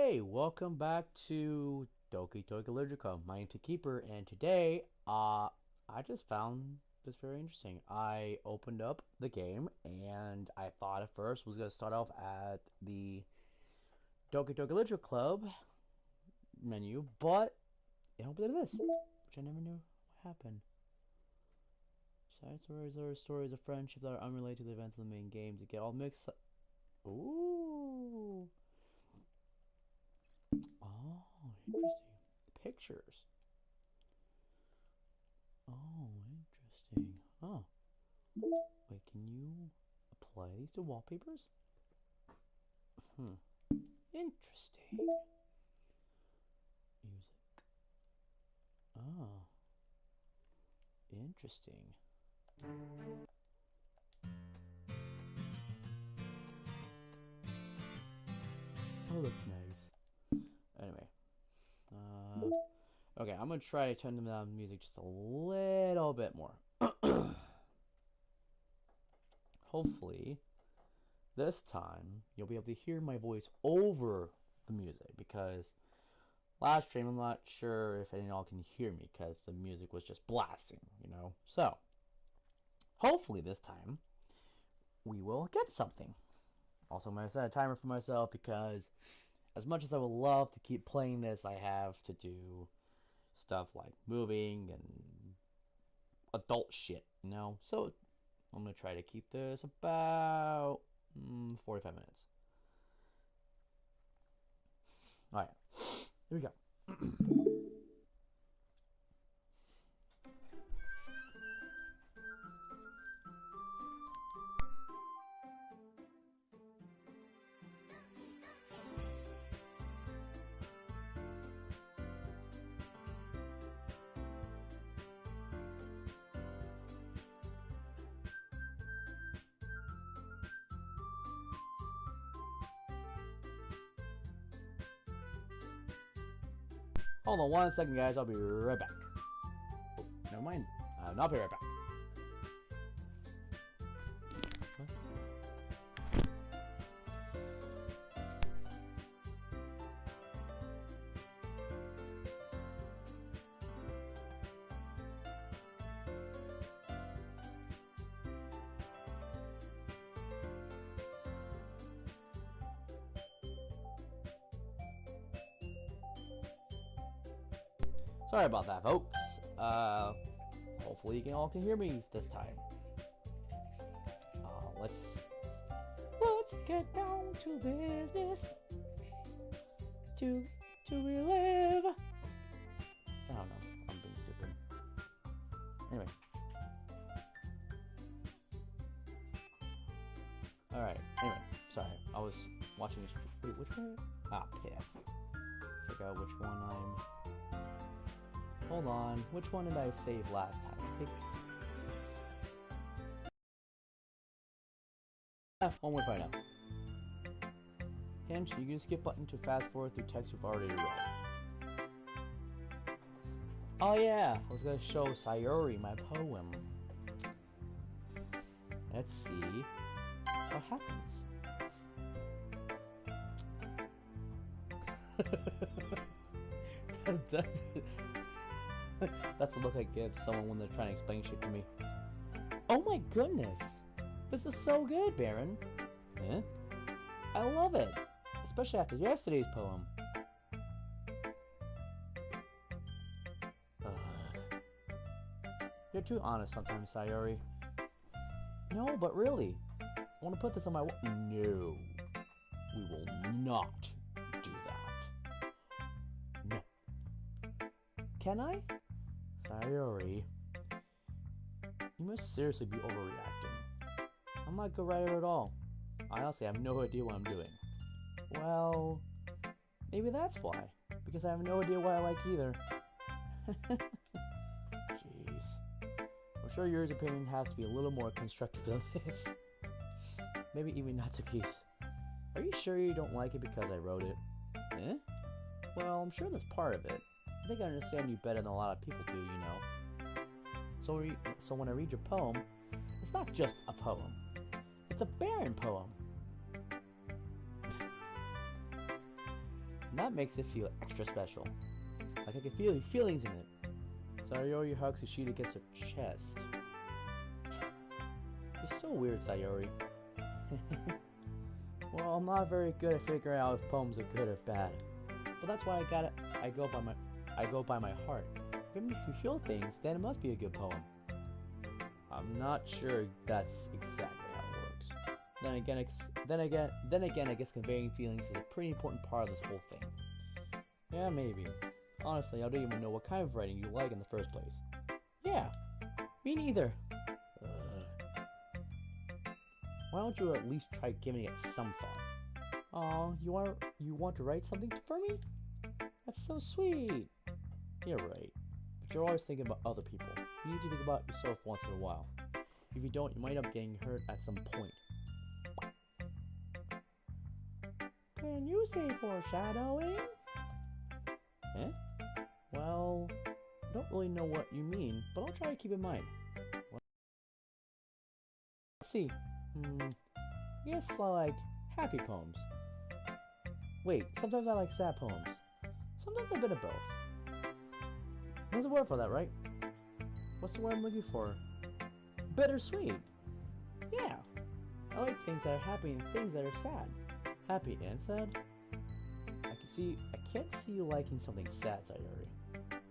Hey, welcome back to Doki Doki. My name's Keeper, and today, I just found this very interesting. I opened up the game, and I thought at first was gonna start off at the Doki Doki Literature Club menu, but it opened to this, which I never knew what happened. Side stories are stories of friendship that are unrelated to the events of the main game to get all mixed up. Ooh. Oh, interesting. Pictures. Oh, interesting. Oh, wait, can you apply these to wallpapers? Hmm, interesting. Music. Oh, interesting. Oh, looks nice. Anyway, okay, I'm gonna try to turn them down music just a little bit more. Hopefully, this time you'll be able to hear my voice over the music because last stream, I'm not sure if any of y'all can hear me because the music was just blasting. So, hopefully this time, we will get something. Also, I'm going to set a timer for myself because as much as I would love to keep playing this, I have to do stuff like moving and adult shit. So, I'm going to try to keep this about 45 minutes. Alright, here we go. Hold on 1 second, guys. I'll be right back. Oh, never mind. I'll be right back. Sorry about that, folks. Hopefully you all can hear me this time. Let's get down to business. To relive. I don't know. I'm being stupid. Anyway. All right. Anyway, sorry. I was watching this. Wait, which one? Piss. Forgot which one I'm. Hold on. Which one did I save last time? I think. One more find out. Hence, you can skip button to fast forward through text you've already read. Oh yeah, I was gonna show Sayori my poem. Let's see what happens. That's the look I give someone when they're trying to explain shit to me. Oh my goodness! This is so good, Baron! Eh? I love it! Especially after yesterday's poem. You're too honest sometimes, Sayori. No, but really. I want to put this on my... No. We will not do that. No. Can I? Sayori. You must seriously be overreacting. I'm not a good writer at all. I honestly have no idea what I'm doing. Well, maybe that's why. Because I have no idea what I like either. Jeez. I'm sure yours opinion has to be a little more constructive than this. Maybe even Natsuki's. Are you sure you don't like it because I wrote it? Eh? Well, I'm sure that's part of it. I think I understand you better than a lot of people do. So when I read your poem, it's not just a poem. It's a Baron poem. that makes it feel extra special. Like I can feel your feelings in it. Sayori hugs Ishida against her chest. You're so weird, Sayori. Well, I'm not very good at figuring out if poems are good or bad. But that's why I go by my heart. If it makes me feel things, then it must be a good poem. I'm not sure that's exactly how it works. Then again, I guess conveying feelings is a pretty important part of this whole thing. Yeah, maybe. Honestly, I don't even know what kind of writing you like in the first place. Yeah, me neither. Why don't you at least try giving it some thought? Aw, you want to write something for me? That's so sweet. You're right, but you're always thinking about other people. You need to think about yourself once in a while. If you don't, you might end up getting hurt at some point. Can you say foreshadowing? Eh? Well, I don't really know what you mean, but I'll try to keep in mind. Let's see. I guess I like happy poems. Wait, sometimes I like sad poems. Sometimes a bit of both. There's a word for that, right? What's the word I'm looking for? Bittersweet. Yeah. I like things that are happy and things that are sad. Happy and sad? I can't see you liking something sad, Sayori.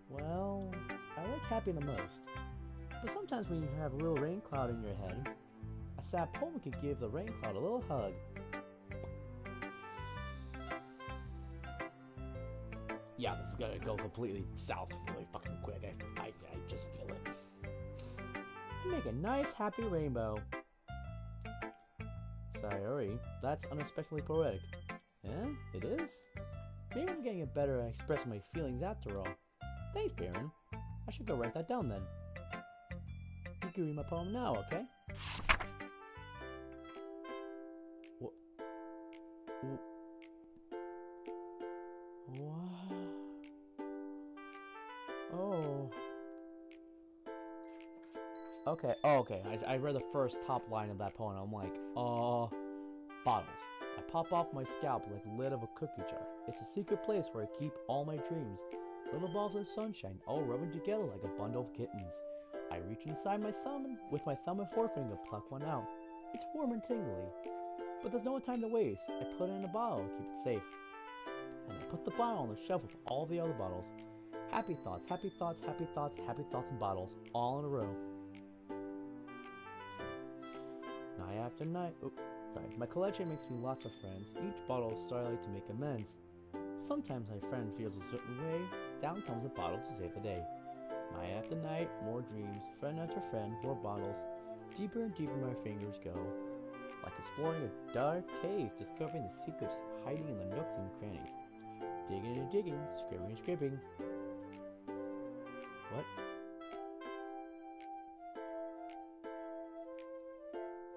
Well, I like happy the most. But sometimes when you have a little rain cloud in your head, a sad poem can give the rain cloud a little hug. Yeah, this is gonna go completely south really fucking quick. I just feel it. You make a nice happy rainbow. Sayori, that's unexpectedly poetic. Yeah, it is? Maybe I'm getting better at expressing my feelings after all. Thanks, Baron. I should go write that down then. You can read my poem now, okay? What? Oh. Okay, I read the first top line of that poem. I'm like, bottles. I pop off my scalp like the lid of a cookie jar. It's a secret place where I keep all my dreams. Little balls of sunshine, all rubbing together like a bundle of kittens. I reach inside my thumb and with my thumb and forefinger pluck one out. It's warm and tingly. But there's no time to waste. I put it in a bottle to keep it safe. And I put the bottle on the shelf with all the other bottles. Happy thoughts, happy thoughts, happy thoughts, happy thoughts and bottles, all in a row. Night after night, my collection makes me lots of friends. Each bottle is starlight to make amends. Sometimes my friend feels a certain way. Down comes a bottle to save the day. Night after night, more dreams. Friend after friend, more bottles. Deeper and deeper my fingers go. Like exploring a dark cave, discovering the secrets hiding in the nooks and crannies. Digging and digging, scraping and scraping. What?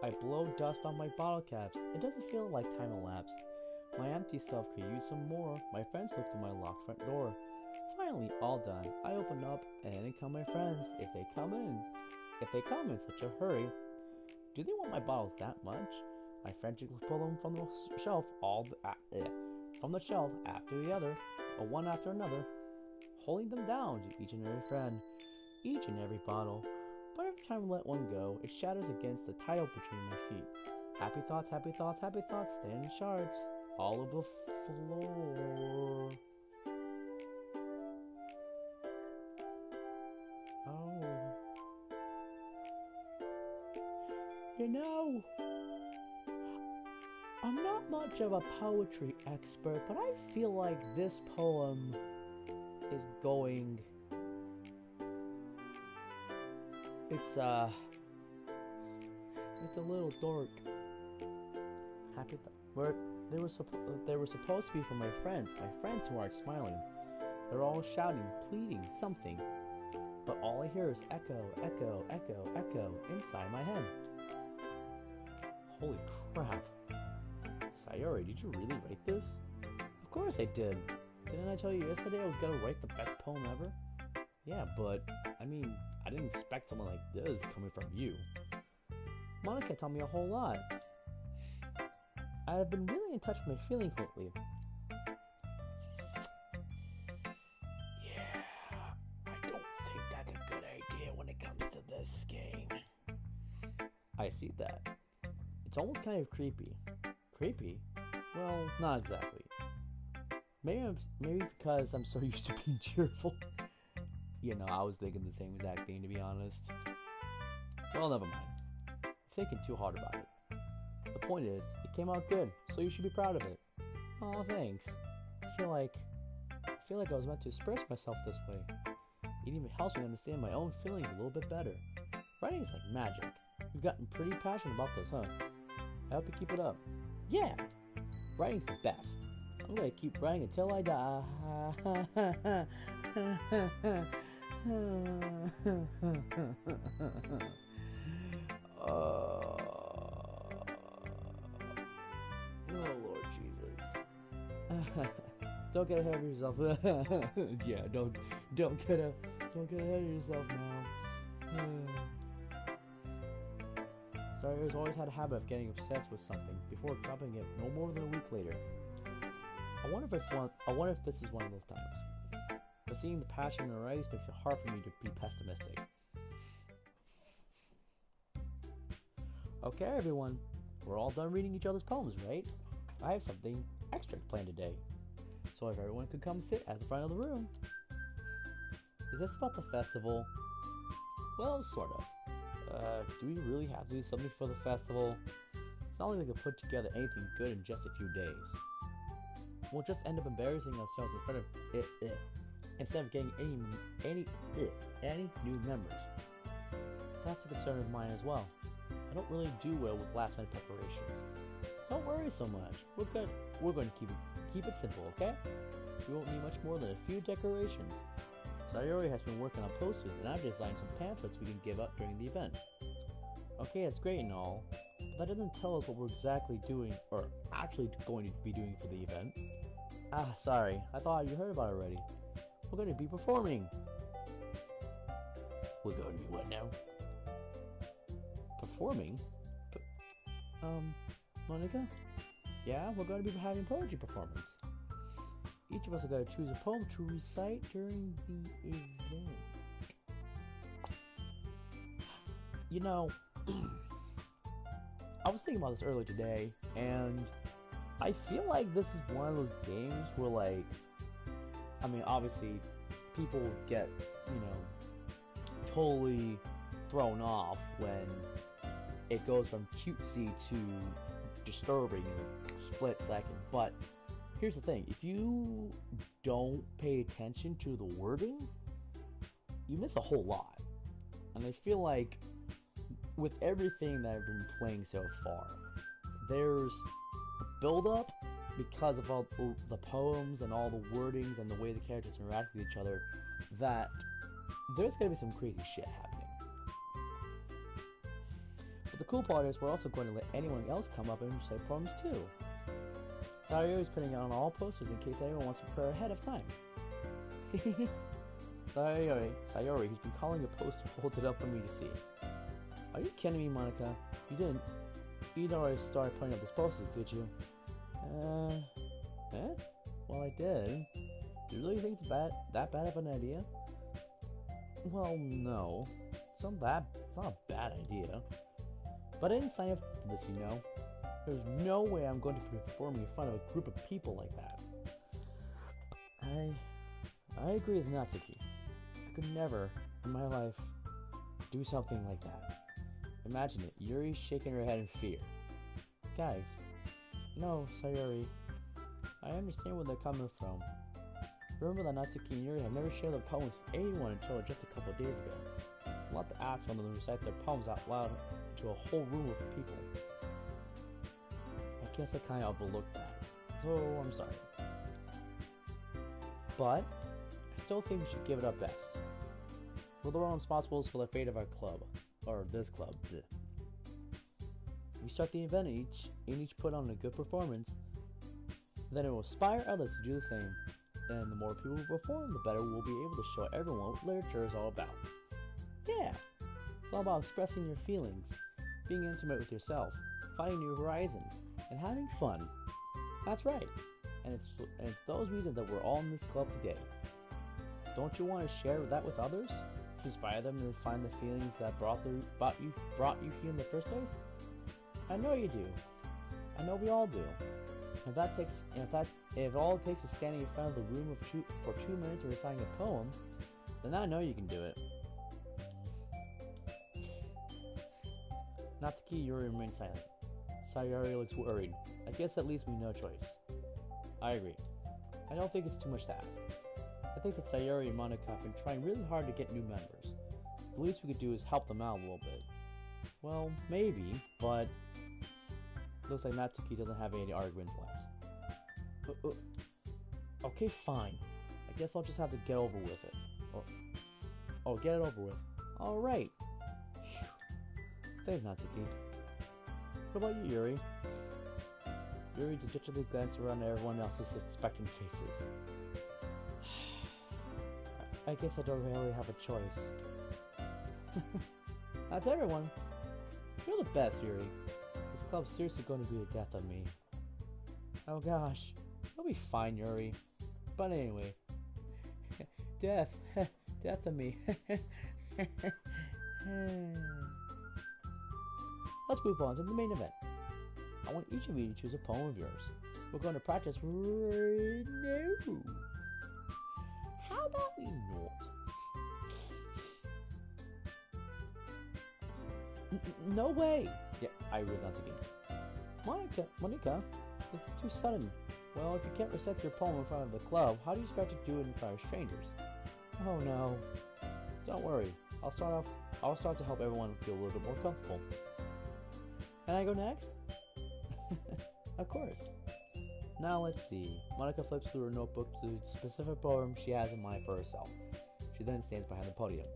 I blow dust on my bottle caps. It doesn't feel like time elapsed. My empty self could use some more. My friends look through my locked front door. Finally, all done. I open up, and in come my friends. If they come in such a hurry, do they want my bottles that much? I frantically pull them from the shelf, from the shelf after the other, or one after another, holding them down to each and every friend, each and every bottle. But every time I let one go, it shatters against the tile between my feet. Happy thoughts, happy thoughts, happy thoughts, stand in shards, all over the floor. Oh. You know, I'm not much of a poetry expert, but I feel like this poem is going... It's a little dark. They were supposed to be for my friends who aren't smiling. They're all shouting, pleading, something. But all I hear is echo, echo, echo, echo inside my head. Holy crap. Sayori, did you really write this? Of course I did. Didn't I tell you yesterday I was gonna write the best poem ever? Yeah, but, I mean, I didn't expect someone like this coming from you. Monica taught me a whole lot. I have been really in touch with my feelings lately. I see that. It's almost kind of creepy. Creepy? Well, not exactly. Maybe because I'm so used to being cheerful. You know, I was thinking the same exact thing, to be honest. Well, never mind. Thinking too hard about it. The point is, it came out good, so you should be proud of it. Aw, thanks. I feel like I was meant to express myself this way. It even helps me understand my own feelings a little bit better. Writing is like magic. You've gotten pretty passionate about this, huh? I hope you keep it up. Yeah! Writing's the best. I'm gonna keep writing until I die. Oh Lord Jesus. Don't get ahead of yourself. Yeah, don't get ahead of yourself now. Sawyer's always had a habit of getting obsessed with something before dropping it no more than a week later. I wonder if this is one of those times. But seeing the passion in her eyes makes it hard for me to be pessimistic. Okay, everyone, we're all done reading each other's poems, right? I have something extra planned today. So if everyone could come sit at the front of the room. Is this about the festival? Well, sort of. Do we really have to do something for the festival? It's not like we could put together anything good in just a few days. We'll just end up embarrassing ourselves in front of instead of getting any new members. That's a concern of mine as well. I don't really do well with last-minute preparations. Don't worry so much. We're good. We're going to keep it simple, okay? We won't need much more than a few decorations. Sayori has been working on posters, and I've designed some pamphlets we can give out during the event. Okay, it's great and all, but that doesn't tell us what we're exactly doing, or actually going to be doing for the event. Ah, sorry. I thought you heard about it already. We're going to be performing. We're going to be what now? Performing? Monica? Yeah, we're going to be having poetry performance. Each of us are going to choose a poem to recite during the event. You know, I was thinking about this earlier today, and I feel like this is one of those games where, like, I mean, obviously, people get, you know, totally thrown off when it goes from cutesy to disturbing in a split second, but here's the thing, if you don't pay attention to the wording, you miss a whole lot. And I feel like with everything that I've been playing so far, there's a build-up because of all the poems and all the wordings and the way the characters interact with each other, that there's gonna be some crazy shit happening. But the cool part is we're also going to let anyone else come up and recite poems too. Sayori is putting on all posters in case anyone wants to prepare ahead of time. Sayori, who's been calling a poster, holds it up for me to see. Are you kidding me, Monica? You'd already started putting up these posters, did you? Well, I did. Do you really think it's that bad of an idea? Well, no. It's not a bad idea. But I didn't sign up for this, you know. There's no way I'm going to be performing in front of a group of people like that. I agree with Natsuki. I could never, in my life, do something like that. Imagine it, Yuri's shaking her head in fear. Guys, no, Sayori, I understand where they're coming from. Remember that Natsuki and Yuri have never shared their poems with anyone until just a couple of days ago. It's a lot to ask for them to recite their poems out loud to a whole room of people. I guess I kind of overlooked that, so I'm sorry. But I still think we should give it our best. We're the one responsible for the fate of our club, or this club. If we start the event and each put on a good performance, then it will inspire others to do the same. And the more people who perform, the better we'll be able to show everyone what literature is all about. Yeah, it's all about expressing your feelings, being intimate with yourself, finding new horizons, and having fun. That's right. And it's those reasons that we're all in this club today. Don't you want to share that with others? to inspire them to find the feelings that brought you here in the first place? I know you do. I know we all do. If all it takes is standing in front of the room for 2 minutes or reciting a poem, then I know you can do it. Natsuki Yuri remained silent. Sayori looks worried. I guess that leaves me no choice. I agree. I don't think it's too much to ask. I think that Sayori and Monica have been trying really hard to get new members. The least we could do is help them out a little bit. Well, maybe, but looks like Natsuki doesn't have any arguments left. Okay, fine. I guess I'll just have to get over with it. Oh, get it over with. Alright. Thanks, Natsuki. What about you, Yuri? Yuri dejectedly glanced around at everyone else's expectant faces. I guess I don't really have a choice. That's everyone. You're the best, Yuri. This club's seriously going to be a death of me. Oh gosh. You'll be fine, Yuri. But anyway. Death. Death of me. Let's move on to the main event. I want each of you to choose a poem of yours. We're going to practice right now. How about we not? No way! Yeah, I read that again. Monica, this is too sudden. Well, if you can't recite your poem in front of the club, how do you expect to do it in front of strangers? Oh no. Don't worry. I'll start to help everyone feel a little bit more comfortable. Can I go next? Of course. Now let's see. Monica flips through her notebook to the specific poem she has in mind for herself. She then stands behind the podium.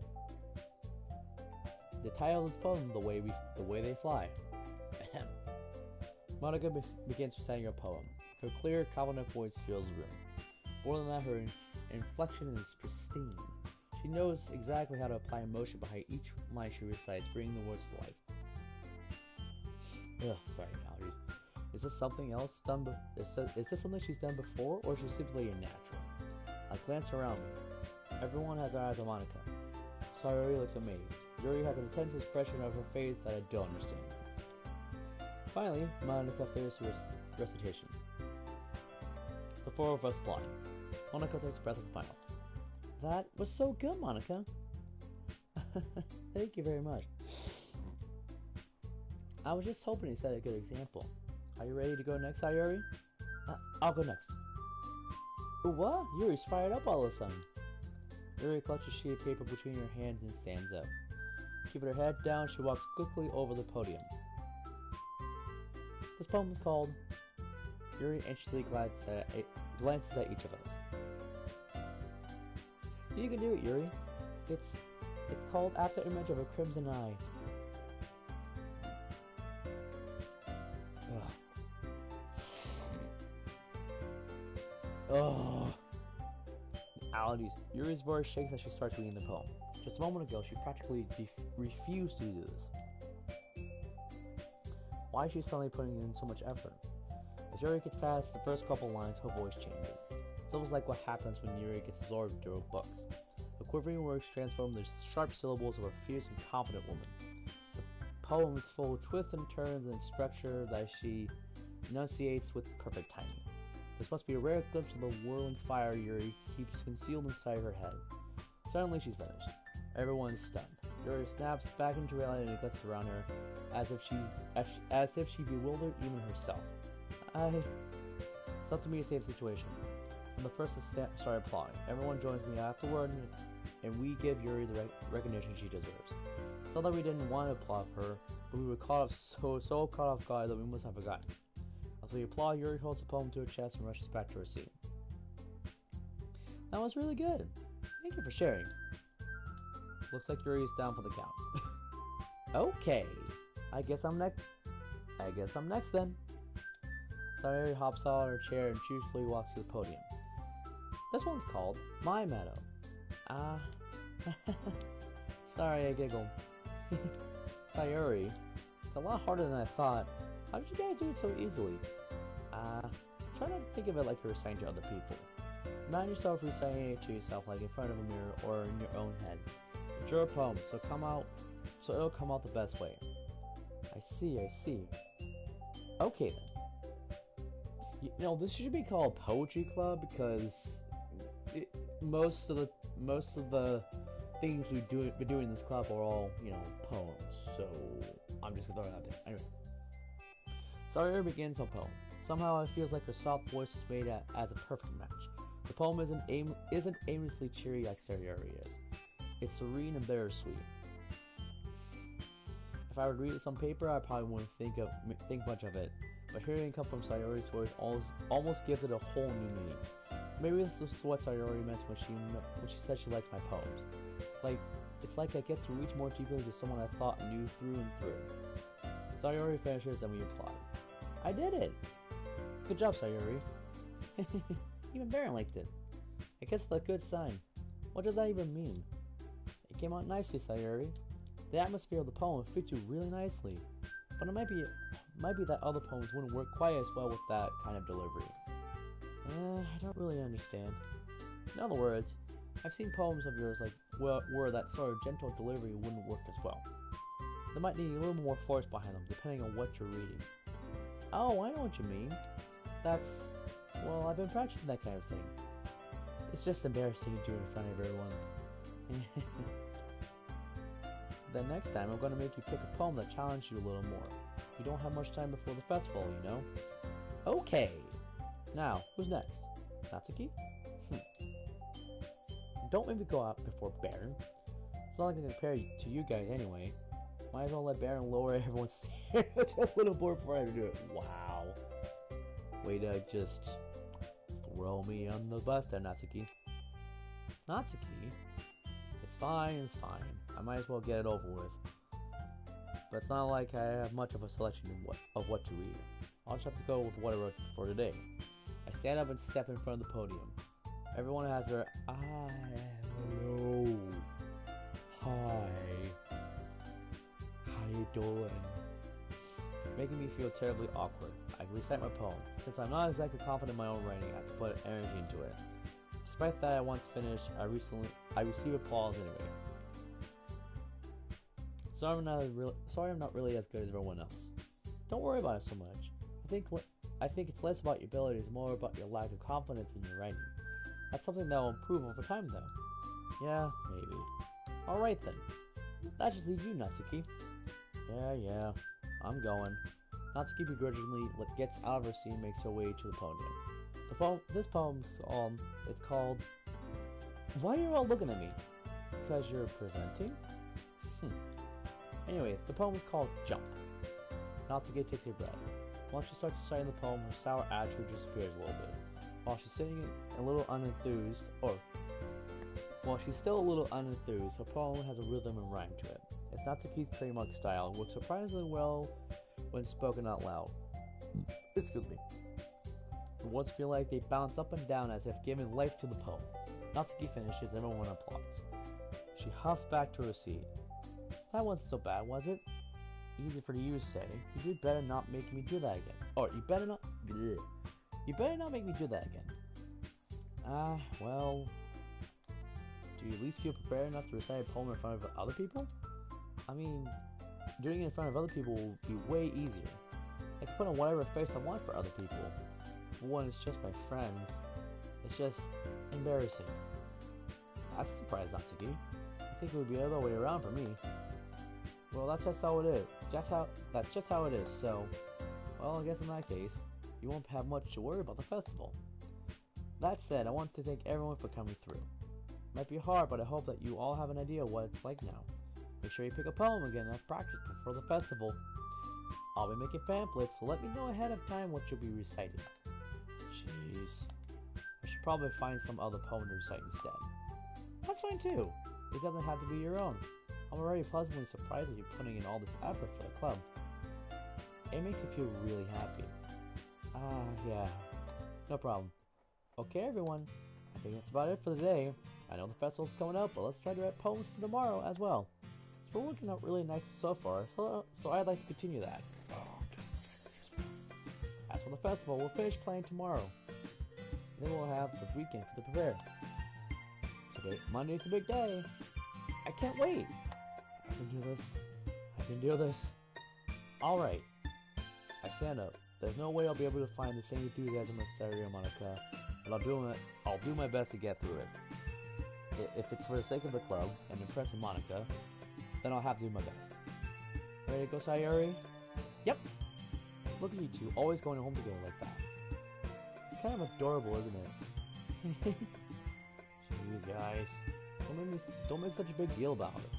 The title of this poem, The Way They Fly. Monica begins reciting her poem. Her clear, confident voice fills the room. More than that, her inflection is pristine. She knows exactly how to apply emotion behind each line she recites, bringing the words to life. Ugh, sorry, allergies. Is this something else done? Is this something she's done before, or is she simply a natural? I glance around me. Everyone has their eyes on Monica. Sayori looks amazed. Yuri has an intense expression of her face that I don't understand. Finally, Monica finishes her recitation. The four of us fly. Monica takes a breath of the final. That was so good, Monica. Thank you very much. I was just hoping you set a good example. Are you ready to go next, Sayori? I'll go next. What? Yuri's fired up all of a sudden. Yuri clutches a sheet of paper between her hands and stands up. Keeping her head down, she walks quickly over the podium. This poem is called Yuri anxiously glances at each of us. You can do it, Yuri. It's called After Image of a Crimson Eye. Ugh. Allergies. Yuri's voice shakes as she starts reading the poem. Just a moment ago, she practically refused to do this. Why is she suddenly putting in so much effort? As Yuri gets past the first couple lines, her voice changes. It's almost like what happens when Yuri gets absorbed into her books. The quivering words transform the sharp syllables of a fierce and confident woman. The poem is full of twists and turns and structure that she enunciates with perfect timing. This must be a rare glimpse of the whirling fire Yuri keeps concealed inside her head. Suddenly she's finished. Everyone is stunned. Yuri snaps back into reality and glances around her, as if she bewildered even herself. It's up to me to save the situation. I'm the first to start applauding. Everyone joins me afterward, and we give Yuri the recognition she deserves. It's not that we didn't want to applaud her, but we were so caught off guard that we must have forgotten. As we applaud, Yuri holds the poem to her chest and rushes back to her seat. That was really good. Thank you for sharing. Looks like Yuri is down for the count. Okay. I guess I'm next then. Sayori hops out of her chair and cheerfully walks to the podium. This one's called My Meadow. Sorry, I giggled. Sayori, it's a lot harder than I thought. How did you guys do it so easily? Try not to think of it like you're reciting to other people. Imagine yourself reciting it to yourself like in front of a mirror or in your own head. Draw a poem, so it'll come out the best way. I see, I see. Okay then. You know, this should be called Poetry Club because most of the things we been doing in this club are all, you know, poems. So I'm just gonna throw it out there. Anyway, Sayori begins her poem. Somehow it feels like her soft voice is made as a perfect match. The poem isn't aimlessly cheery like Sayori is. It's serene and bittersweet. If I were to read this on paper, I probably wouldn't think much of it. But hearing it come from Sayori's voice almost gives it a whole new meaning. Maybe this is what Sayori meant when she said she likes my poems. It's like I get to reach more deeply to someone I thought knew through and through. Sayori finishes and we applaud. I did it! Good job, Sayori. Even Baron liked it. I guess it's a good sign. What does that even mean? It came out nicely, Sayori. The atmosphere of the poem fits you really nicely. But it might be that other poems wouldn't work quite as well with that kind of delivery. I don't really understand. In other words, I've seen poems of yours where that sort of gentle delivery wouldn't work as well. They might need a little more force behind them, depending on what you're reading. Oh, I know what you mean. Well, I've been practicing that kind of thing. It's just embarrassing to do in front of everyone. Then next time, I'm going to make you pick a poem that challenges you a little more. You don't have much time before the festival, you know? Okay! Now, who's next? Natsuki? Don't make me go out before Baron. It's not like I can compare to you guys anyway. Might as well let Baron lower everyone's standards a little more before I do it. Wow. Way to just throw me on the bus there, Natsuki. Natsuki? It's fine. I might as well get it over with. But it's not like I have much of a selection of what to read. I'll just have to go with what I wrote for today. I stand up and step in front of the podium. Everyone has their hello. Hi. How you doing? Making me feel terribly awkward. I recite my poem. Since I'm not exactly confident in my own writing, I have to put energy into it. Despite that I once finished, I receive applause anyway. Sorry I'm not really as good as everyone else. Don't worry about it so much. I think it's less about your abilities, more about your lack of confidence in your writing. That's something that will improve over time, though. Yeah, maybe. Alright then. That just leaves you, Natsuki. Yeah. I'm going. Natsuki begrudgingly gets out of her seat and makes her way to the podium. This poem's it's called... Why are you all looking at me? Because you're presenting? Anyway, the poem is called Jump. Natsuki takes a breath. Once she starts reciting the poem, her sour attitude disappears a little bit. While she's still a little unenthused, her poem has a rhythm and rhyme to it. It's Natsuki's trademark style, and works surprisingly well when spoken out loud. Excuse me. The words feel like they bounce up and down as if giving life to the poem. Natsuki finishes, and everyone applauds. She huffs back to her seat. That wasn't so bad, was it? Easy for you to say. You better not make me do that again. Or you better not make me do that again. Well, do you at least feel prepared enough to recite a poem in front of other people? I mean, doing it in front of other people will be way easier. I can put on whatever face I want for other people. But when it's just my friends, it's just embarrassing. That's surprised, Natsuki. I think it would be the other way around for me. Well, that's just how it is. That's just how it is, so... Well, I guess in that case, you won't have much to worry about the festival. That said, I want to thank everyone for coming through. It might be hard, but I hope that you all have an idea of what it's like now. Make sure you pick a poem again and practice before the festival. I'll be making pamphlets, so let me know ahead of time what you'll be reciting. Jeez. I should probably find some other poem to recite instead. That's fine too. It doesn't have to be your own. I'm already pleasantly surprised at you putting in all this effort for the club. It makes me feel really happy. Yeah. No problem. Okay, everyone. I think that's about it for the day. I know the festival's coming up, but let's try to write poems for tomorrow as well. It's been working out really nice so far, so I'd like to continue that. As for the festival, we'll finish playing tomorrow. Then we'll have the weekend to prepare. Today, Monday's the big day. I can't wait. I can do this. I can do this. Alright. I stand up. There's no way I'll be able to find the same enthusiasm as Sayori and Monica, but I'll do my best to get through it. If it's for the sake of the club and impressing Monica, then I'll have to do my best. Ready to go, Sayori? Yep! Look at you two, always going home together like that. It's kind of adorable, isn't it? Jeez, guys. Don't make such a big deal about it.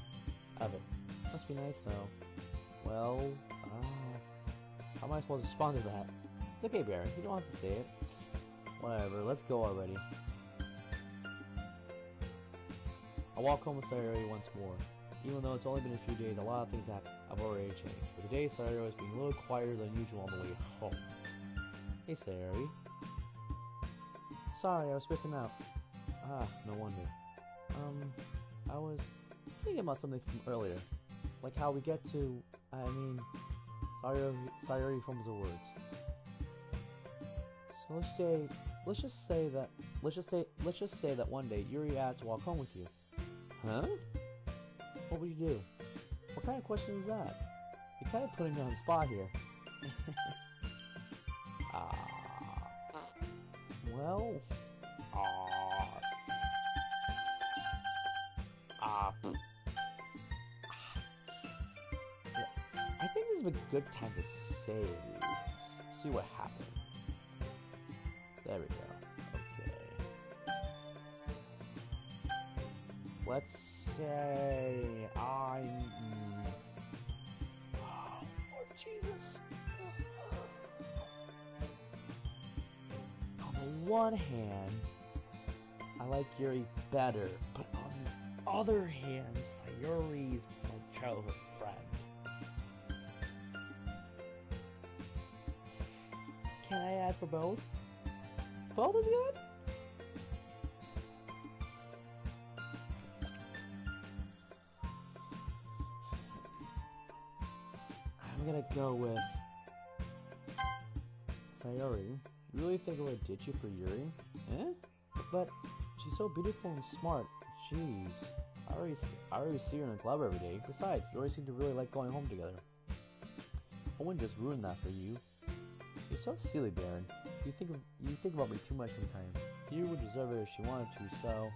Must be nice, though. Well, how am I supposed to respond to that? It's okay, Baron. You don't have to say it. Whatever, let's go already. I walk home with Sayori once more. Even though it's only been a few days, a lot of things have already changed. But today, Sayori is being a little quieter than usual on the way home. Hey, Sayori. Sorry, I was spacing out. Ah, no wonder. I was thinking about something from earlier. Like how we get to, Sayori fumbles her words. So let's just say that one day Yuri asked to walk home with you. Huh? What would you do? What kind of question is that? You're kind of putting me on the spot here. Well, I think this is a good time to say these. See what happens. There we go. Okay. Let's say I'm... Oh, Lord Jesus. On the one hand, I like Yuri better, but on the other hand, Sayori's my childhood friend. Can I add for both? Both is good? I'm gonna go with Sayori. You really think I would ditch you for Yuri? Eh? But she's so beautiful and smart. Jeez. I already see her in the club every day. Besides, you always seem to really like going home together. I wouldn't just ruin that for you. You're so silly, Baron. You think about me too much sometimes. You would deserve it if she wanted to, so...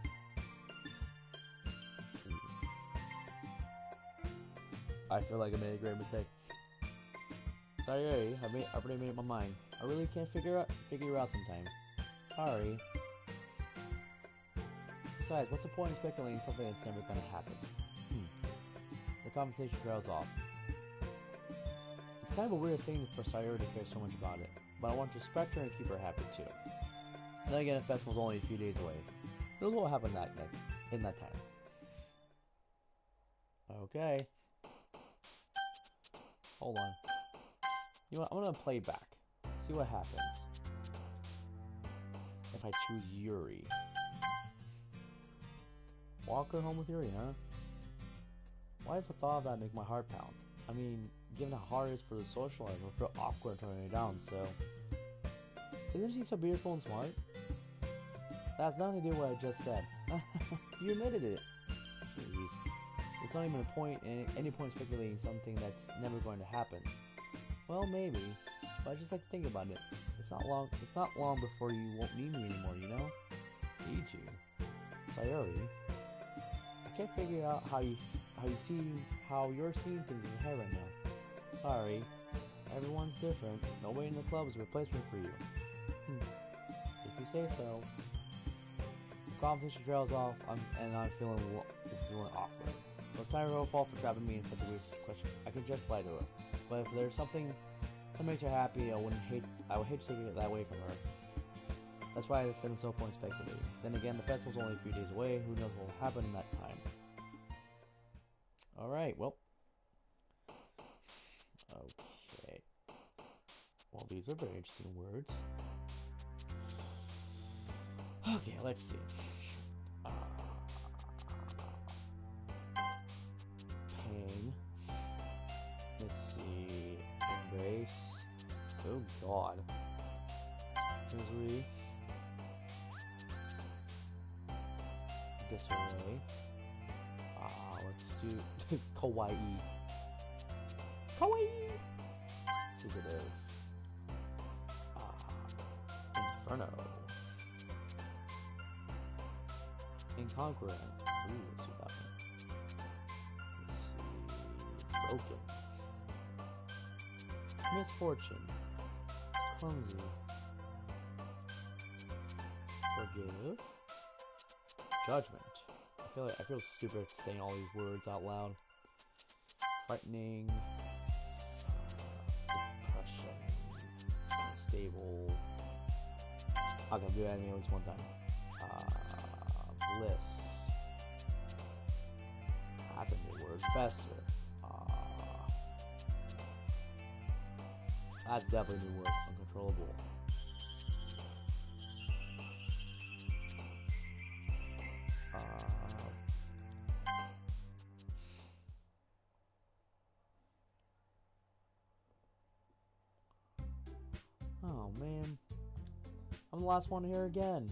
I feel like I made a great mistake. Sorry, I've already made up my mind. I really can't figure you out sometimes. Sorry. Besides, what's the point in speculating something that's never gonna happen? The conversation trails off. It's kind of a weird thing for Sayori to care so much about it, but I want to respect her and keep her happy too. Then again, the festival's only a few days away. Who knows what will happen in that time? Okay. Hold on. You know what? I'm gonna play back. See what happens. If I choose Yuri. Walk her home with Yuri, huh? Why does the thought of that make my heart pound? I mean, given how hard it is for the socialize, I feel awkward turning her down, so... Isn't she so beautiful and smart? That has nothing to do with what I just said. You admitted it. Jeez. There's not even any point speculating something that's never going to happen. Well, maybe, but I just like to think about it. It's not long before you won't need me anymore, you know? Need you? Sayori? I can't figure out how you're seeing things in your head right now. Sorry. Everyone's different. Nobody in the club is a replacement for you. If you say so. The competition trails off, and I'm feeling awkward. So it's kind of her fault for trapping me in such a weird question. I can just lie to her. But if there's something that makes her happy, I would hate to take it that away from her. That's why I said it's no point speculating. Then again, the festival's only a few days away. Who knows what will happen in that time? Alright, well. Okay. Well, these are very interesting words. Okay, let's see. Pain. Let's see. Embrace. Oh god. Misery. Disarray. Let's do kawaii. Kawaii! Secretive. Inferno. Incongruent. Ooh, let's do that one. Let's see. Broken. Misfortune. Clumsy. Forgive. Judgment. I feel stupid saying all these words out loud. Frightening. Depression. Unstable. I'm gonna do that at least one time. Bliss. That's a new word. Fester. That's definitely a new word. Uncontrollable. Oh man. I'm the last one here again.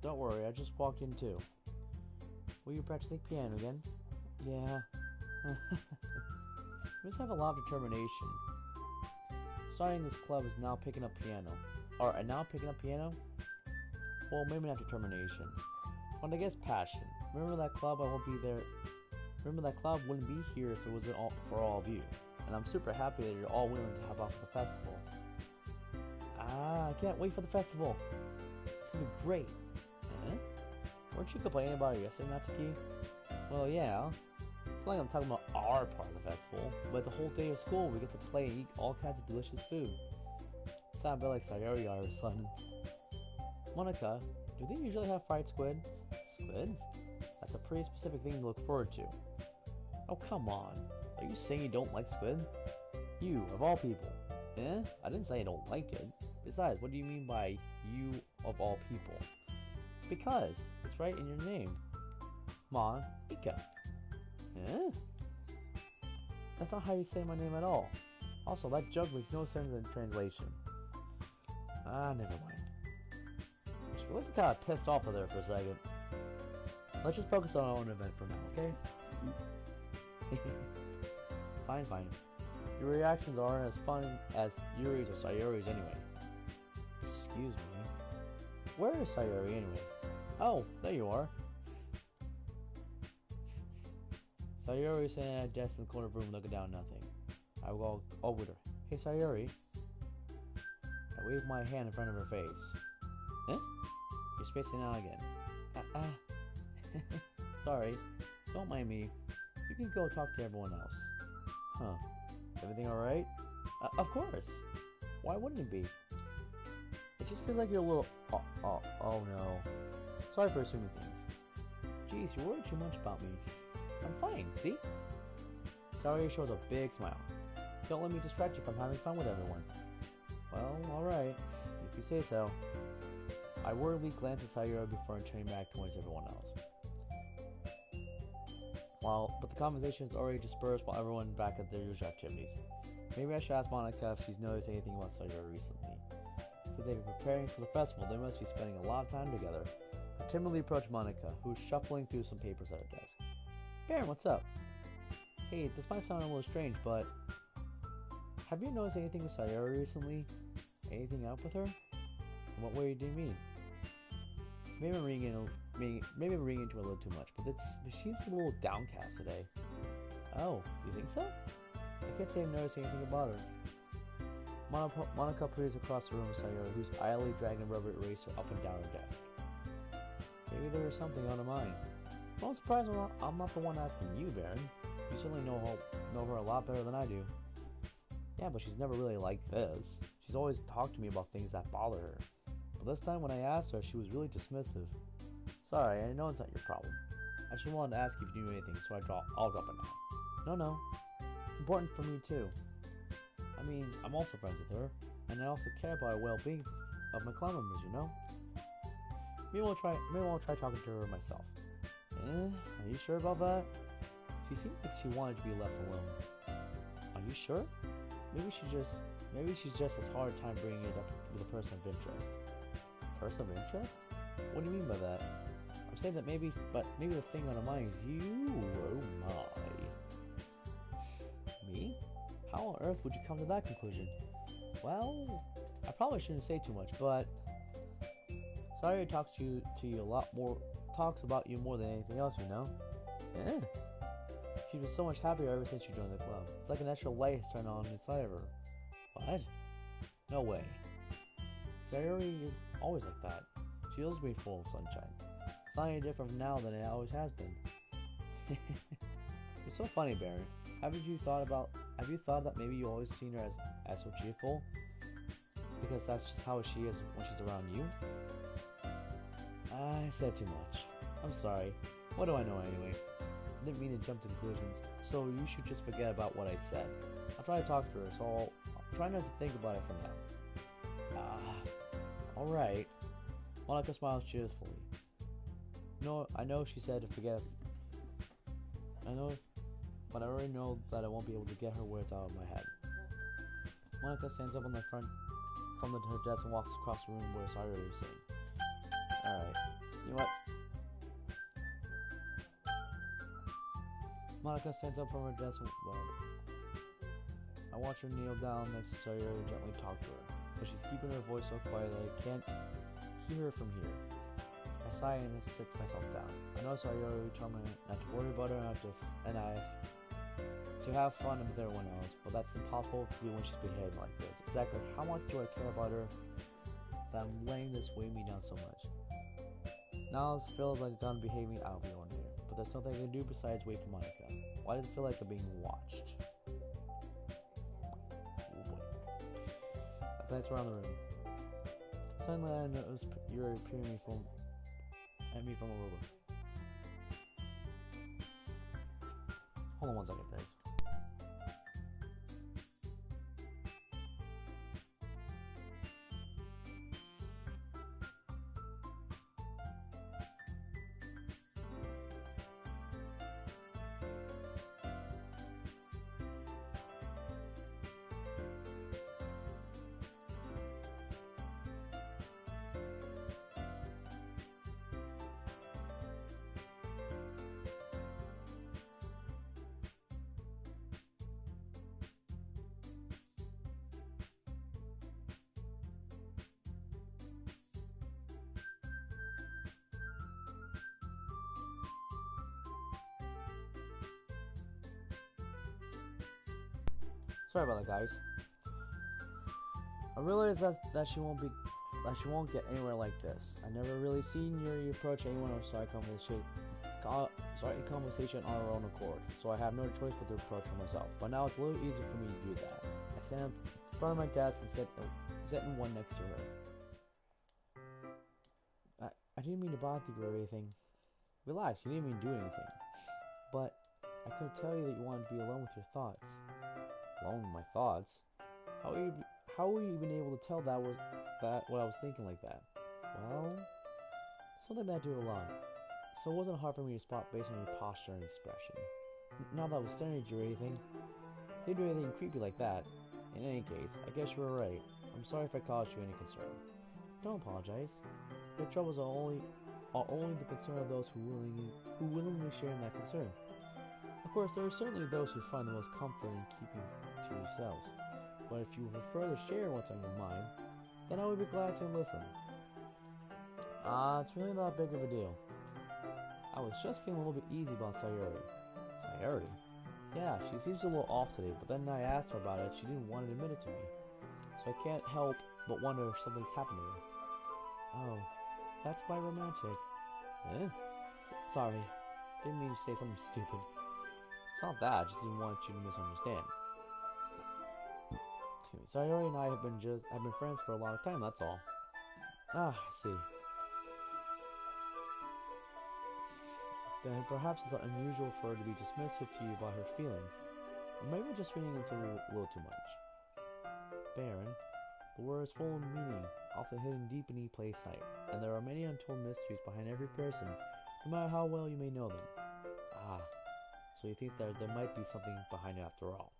Don't worry, I just walked in too. Were you practicing piano again? Yeah. You must have a lot of determination. Starting this club is now picking up piano. Or now picking up piano? Well, maybe not determination. But I guess passion. Remember that club? I won't be there. Remember that club wouldn't be here if it wasn't all for all of you. And I'm super happy that you're all willing to have off the festival. I can't wait for the festival. It's gonna be great. Huh? Weren't you complaining about it yesterday, Natsuki? Well, yeah. It's not like I'm talking about our part of the festival, but the whole day of school we get to play and eat all kinds of delicious food. It's not a bit like Sayori or son. Monica, do they usually have fried squid? Squid? That's a pretty specific thing to look forward to. Oh, come on. Are you saying you don't like squid? You, of all people. Eh? I didn't say I don't like it. Besides, what do you mean by you of all people? Because it's right in your name. Monica. Eh? That's not how you say my name at all. Also, that joke makes no sense in translation. Never mind. She looked kind of pissed off there for a second. Let's just focus on our own event for now, okay? Fine. Your reactions aren't as fun as Yuri's or Sayori's anyway. Excuse me. Where is Sayori anyway? Oh, there you are. Sayori is sitting at a desk in the corner of the room looking down at nothing. I will go over to her. Hey Sayori. I wave my hand in front of her face. Eh? You're spacing out again. Sorry. Don't mind me. You can go talk to everyone else. Huh. Everything alright? Of course. Why wouldn't it be? It just feels like you're a little... Oh no. Sorry for assuming things. Jeez, you worry too much about me. I'm fine, see? Sayori shows a big smile. Don't let me distract you from having fun with everyone. Well, alright. If you say so. I worriedly glance at Sayori before turning back towards everyone else. But the conversation is already dispersed while everyone back at their usual activities. Maybe I should ask Monica if she's noticed anything about Sayori recently. Since they've been preparing for the festival, they must be spending a lot of time together. I timidly approach Monica, who's shuffling through some papers at her desk. Baron, what's up? Hey, this might sound a little strange, but... have you noticed anything with Sayori recently? Anything up with her? In what way do you mean? Maybe I'm reading into it a little too much, but she seems a little downcast today. Oh, you think so? I can't say I've noticed anything about her. Monica peers across the room with Sayori, who's idly dragging a rubber eraser up and down her desk. Maybe there is something on her mind. Well, I'm surprised I'm not the one asking you, Baron. You certainly know her a lot better than I do. Yeah, but she's never really like this. She's always talked to me about things that bother her. But this time when I asked her, she was really dismissive. Sorry, I know it's not your problem. I just wanted to ask if you knew anything, so I'll drop it now. No. It's important for me too. I mean, I'm also friends with her, and I also care about the well-being of my clan members, you know? Maybe I'll try talking to her myself. Are you sure about that? She seemed like she wanted to be left alone. Are you sure? Maybe she's just as hard time bringing it up with a person of interest. Person of interest? What do you mean by that? I'm saying that maybe, but maybe the thing on her mind is you. Oh my. Me? How on earth would you come to that conclusion? Well, I probably shouldn't say too much, but Sayori talks to you a lot more, talks about you more than anything else, you know? Yeah. She was so much happier ever since you joined the club. It's like an extra light has turned on inside of her. What? No way. Sayori is always like that. She always be full of sunshine. It's not any different now than it always has been. It's so funny, Baron. Have you thought that maybe you always seen her as so cheerful? Because that's just how she is when she's around you? I said too much. I'm sorry. What do I know anyway? I didn't mean to jump to conclusions, so you should just forget about what I said. I'll try to talk to her, so I'll try not to think about it for now. Alright. Monica smiles cheerfully. No, I know she said to forget. I know, but I already know that I won't be able to get her words out of my head. Monica stands up on the front from her desk and walks across the room where Sayori is sitting. Alright. You know what? Monica stands up from her desk and, I watch her kneel down next to Sayori and gently talk to her, but she's keeping her voice so quiet that I can't hear her from here. I sigh and sit myself down. I know Sayori told me not to worry about her and to have fun with everyone else, but that's impossible to do when she's behaving like this. Exactly how much do I care about her that I'm letting this weigh me down so much? Now it feels like I'm done behaving out of the ordinary, but there's nothing I can do besides wait for Monica. Why does it feel like I'm being watched? Oh boy. As I glance around the room, suddenly I notice you're appearing at me from a robot. Hold on one second, guys. Sorry about that, guys. I realize that she won't get anywhere like this. I never really seen Yuri approach anyone or start a conversation on her own accord, so I have no choice but to approach her myself. But now it's a little easier for me to do that. I stand up in front of my desk and sit in one next to her. I didn't mean to bother you or anything. Relax, you didn't even do anything. But I couldn't tell you that you wanted to be alone with your thoughts. Alone with my thoughts? How were you even able to tell what I was thinking like that? Well, something that I do a lot. So it wasn't hard for me to spot based on your posture and expression. Not that I was staring at you or anything. Didn't do anything creepy like that. In any case, I guess you were right. I'm sorry if I caused you any concern. Don't apologize. Your troubles are only the concern of those who willingly share in that concern. Of course, there are certainly those who find the most comfort in keeping to yourselves. But if you would prefer to share what's on your mind, then I would be glad to listen. It's really not big of a deal. I was just feeling a little bit easy about Sayori. Sayori? Yeah, she seems a little off today, but then I asked her about it, she didn't want to admit it to me. So I can't help but wonder if something's happened to her. Oh, that's quite romantic. Eh? Sorry, didn't mean to say something stupid. It's not that, I just didn't want you to misunderstand. Excuse me, Sayori and I have been friends for a long time, that's all. I see. Then perhaps it's unusual for her to be dismissive to you about her feelings. Or maybe we're just reading into it a little too much. Baron, the word is full of meaning, often hidden deep beneath plain sight, and there are many untold mysteries behind every person, no matter how well you may know them. So you think that there might be something behind it after all?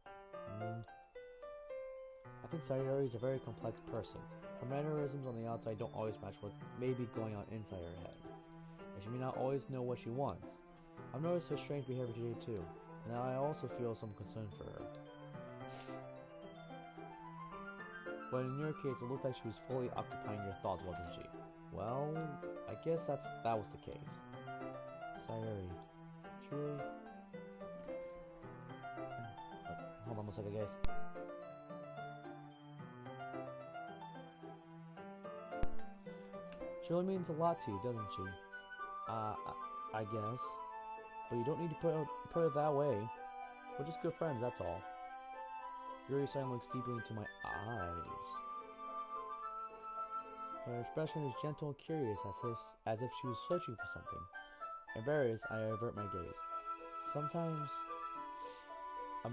I think Sayori is a very complex person. Her mannerisms on the outside don't always match what may be going on inside her head. and she may not always know what she wants. I've noticed her strange behavior today too, and I also feel some concern for her. But in your case, it looked like she was fully occupying your thoughts, wasn't she? Well, I guess that was the case. Sayuri. Truly? Hold on one second, guys. She really means a lot to you, doesn't she? I guess. But you don't need to put it that way. We're just good friends, that's all. Yuri-san looks deeply into my eyes. Her expression is gentle and curious, as if she was searching for something. Embarrassed, I avert my gaze. Sometimes, a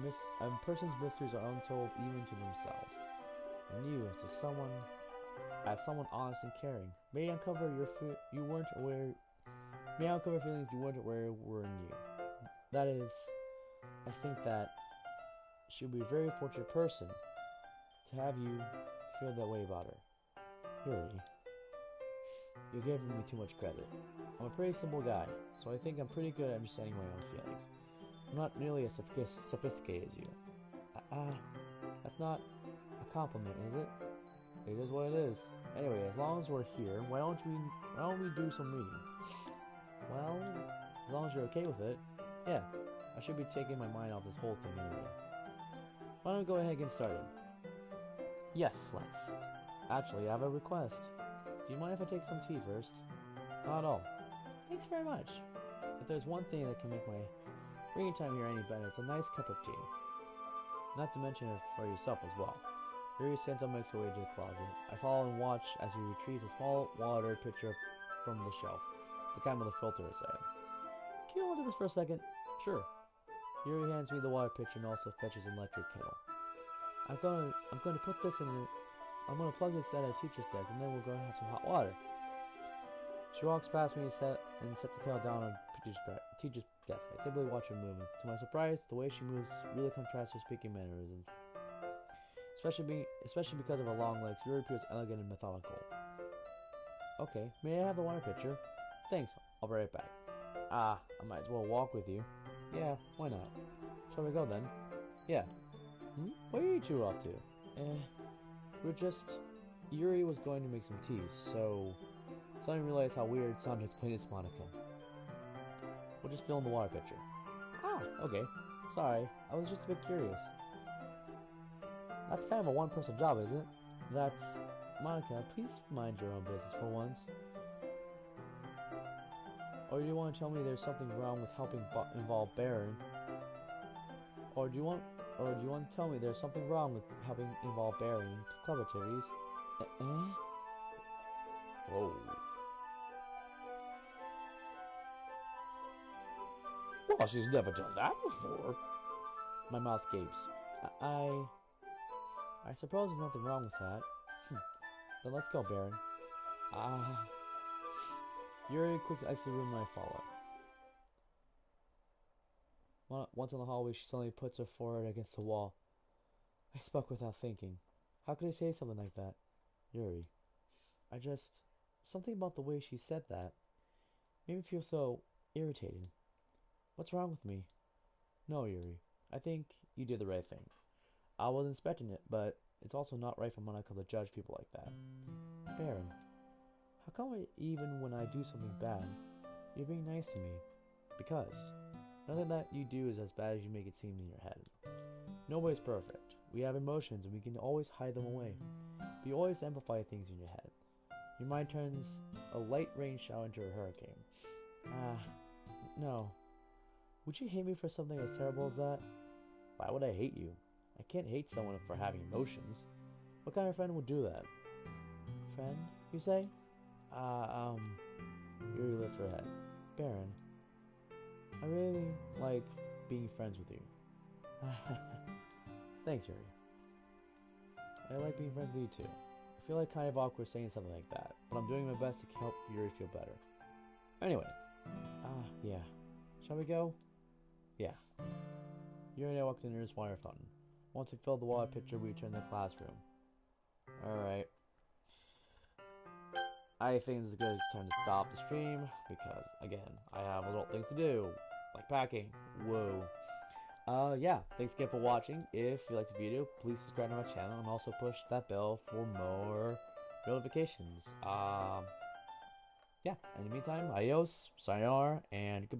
person's mysteries are untold even to themselves. And you, as someone honest and caring, may uncover feelings you weren't aware were in you. That is, I think that she would be a very fortunate person to have you feel that way about her. Yuri, you're giving me too much credit. I'm a pretty simple guy, so I think I'm pretty good at understanding my own feelings. I'm not nearly as sophisticated as you. That's not a compliment, is it? It is what it is. Anyway, as long as we're here, why don't we do some reading? Well, as long as you're okay with it. Yeah, I should be taking my mind off this whole thing anyway. Why don't we go ahead and get started? Yes, let's. Actually, I have a request. Do you mind if I take some tea first? Not at all. Thanks very much. If there's one thing that can make my reading time here any better, it's a nice cup of tea. Not to mention it for yourself as well. Yuri Santo makes her way to the closet. I follow and watch as he retrieves a small water pitcher from the shelf. The kind with a filter inside. Can you hold this for a second? Sure. Yuri hands me the water pitcher and also fetches an electric kettle. I'm going to put this I'm going to plug this at a teacher's desk, and then we're going to have some hot water. She walks past me and sets the kettle down on teacher's desk. I simply watch her moving. To my surprise, the way she moves really contrasts her speaking mannerisms. Especially because of her long legs, Yuri appears elegant and methodical. Okay, may I have the water pitcher? Thanks, I'll be right back. I might as well walk with you. Yeah, why not? Shall we go then? Yeah. Where are you two off to? Yuri was going to make some tea, so suddenly realized how weird it sounded to explain it to Monica. We'll just fill in the water pitcher. Okay. Sorry, I was just a bit curious. That's kind of a one-person job, isn't it? Monica, please mind your own business for once. Or do you want to tell me there's something wrong with helping involve Baron? Or do you want to tell me there's something wrong with helping involve Baron in club activities? Whoa. Well, she's never done that before. My mouth gapes. I suppose there's nothing wrong with that. Then let's go, Baron. Yuri quickly exits the room and I follow. Once in the hallway, she suddenly puts her forehead against the wall. I spoke without thinking. How could I say something like that? Yuri. Something about the way she said that made me feel so irritated. What's wrong with me? No, Yuri. I think you did the right thing. I wasn't expecting it, but it's also not right for Monica to judge people like that. Baron, how come even when I do something bad, you're being nice to me? Because nothing that you do is as bad as you make it seem in your head. Nobody's perfect. We have emotions and we can always hide them away. But you always amplify things in your head. Your mind turns a light rain shower into a hurricane. No. Would you hate me for something as terrible as that? Why would I hate you? I can't hate someone for having emotions. What kind of friend would do that? Friend, you say? Yuri lifts her head. Baron, I really like being friends with you. Thanks, Yuri. I like being friends with you too. I feel like kind of awkward saying something like that, but I'm doing my best to help Yuri feel better. Anyway, yeah. Shall we go? Yeah. Yuri and I walked in the nearest water fountain. Once we filled the water pitcher, we returned to the classroom. Alright. I think this is a good time to stop the stream because, again, I have a little things to do, like packing. Whoa. Yeah, thanks again for watching. If you liked the video, please subscribe to my channel and also push that bell for more notifications. Yeah, in the meantime, adios, sayonara, and goodbye.